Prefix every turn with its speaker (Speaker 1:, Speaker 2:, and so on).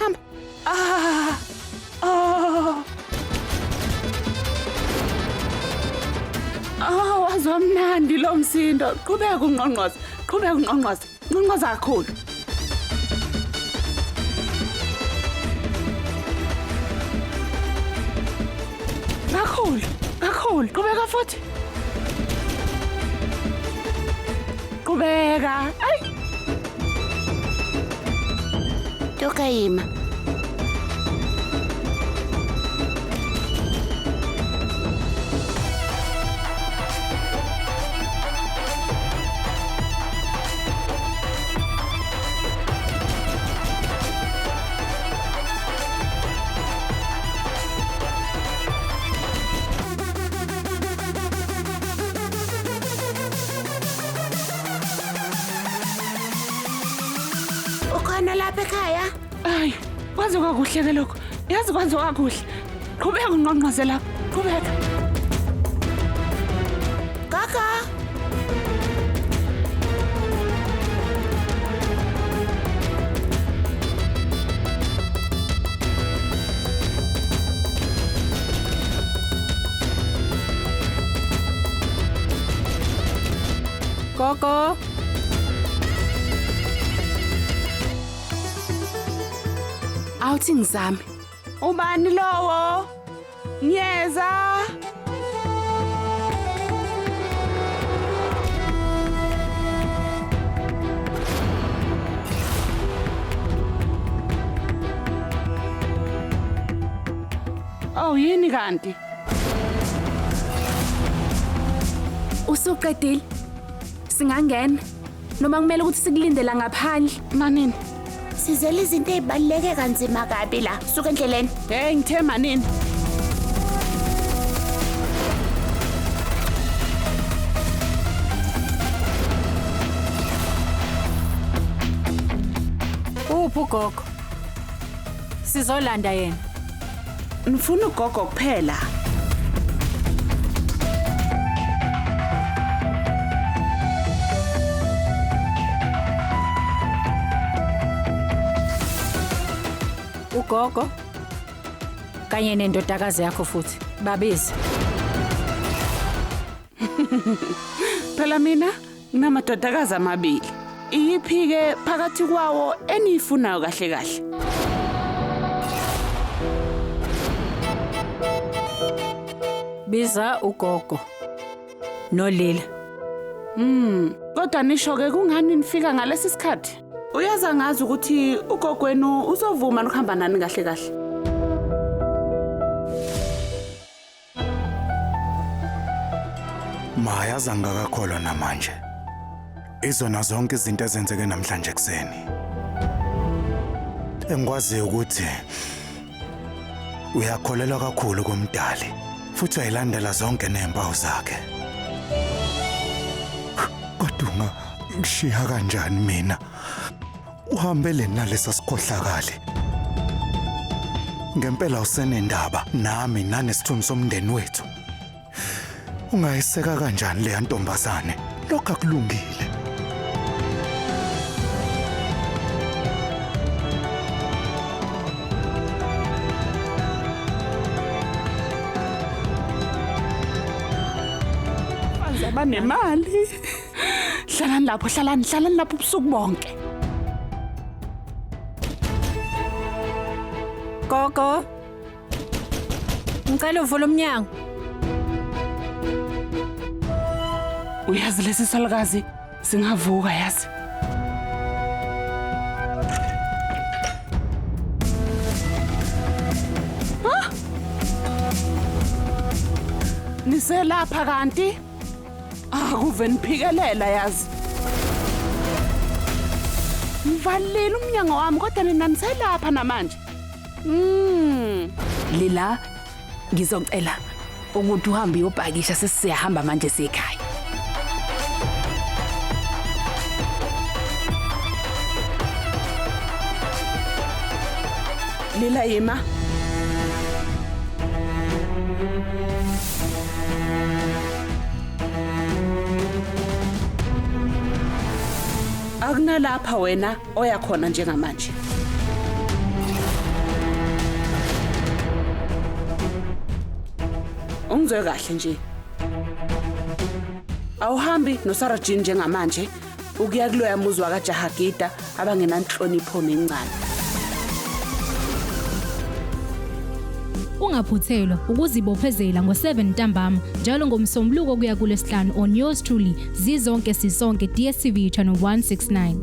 Speaker 1: hamba. Wazomnandi lo msindo. Qhubeka ungqongqoze. Qhubeka ungqongqoze. Ungqongqoza kakhulu. Kakhulu. Qhubeka futhi. Qhubeka. Ay. Tokayima. Ukhona lapha ekhaya? Ay, kwenziwa kuhle ke lokho. Yazi kwenziwa kuhle. Qhubeka ungqongqoze lapha. Qhubeka. Kaka.
Speaker 2: Gogo. Awuthi ngizame.
Speaker 1: Ubani lowo? Ngiyeza. Oh, yini kanti?
Speaker 2: Usuqedile. Singangena. Noma kumele ukuthi sikulindela ngaphandle.
Speaker 1: Manini.
Speaker 3: Sizele izinto ezibaluleke kanzima kabi la. Suka endleleni.
Speaker 1: Hey, ngithe manini.
Speaker 2: Uphi ugogo? Sizolanda yena.
Speaker 1: Ngifuna ugogo kuphela.
Speaker 2: Ugogo kanye nendodakazi yakho futhi babizi.
Speaker 1: Phela mina nginamadodakazi amabili. Iyiphi ke phakathi kwawo eniyifunayo kahle kahle?
Speaker 2: Biza ugogo noLila.
Speaker 1: Kodwa nisho ke kungani nifika ngalesi sikhathi? Uyaza ngazi ukuthi ugogwenu uzovuma ukuhamba nani kahle kahle.
Speaker 4: Maya zangakakholwa namanje. Izona zonke izinto ezenzeke namhlanje ekseni. Engikwazi ukuthi uyakholelwa kakhulu kumdali futhi uyayilandela zonke nezimpawu zakhe. Kodwa ngishiya kanjani mina? Uhambele nalesa sikhohlakali. Ngempela usenendaba nami nanesithunzi somndeni wethu. Ungayiseka kanjani le ntombazane? Lokho akulungile.
Speaker 1: Banemali. Hlalani lapho ubusuku bonke.
Speaker 2: Gogo. Ngicela uvule umnyango.
Speaker 1: Uyazi lesi salukazi singavuka yazi. Niselapha kanti? Akuve niphikelela yazi. Ngivalile umnyango wami kodwa nina niselapha namanje.
Speaker 5: Lila ngizocela ukuthi uhambe uyobhakisha sesiyahamba manje sekhaya.
Speaker 1: Lila yima. Akunalapha wena oyakhona njengamanje. ungizwe kahle nje. Awuhambi noSarah Jean njengamanje ukuya kuloya muzi wakaJahagida abangenanhlonipho nencane.
Speaker 6: Ungaphuthelwa ukuzibophezela ngo7 ntambama njalo ngomsombuluko kuya kuLesihlanu on yours truly zizonke sisonke DStv channel 169.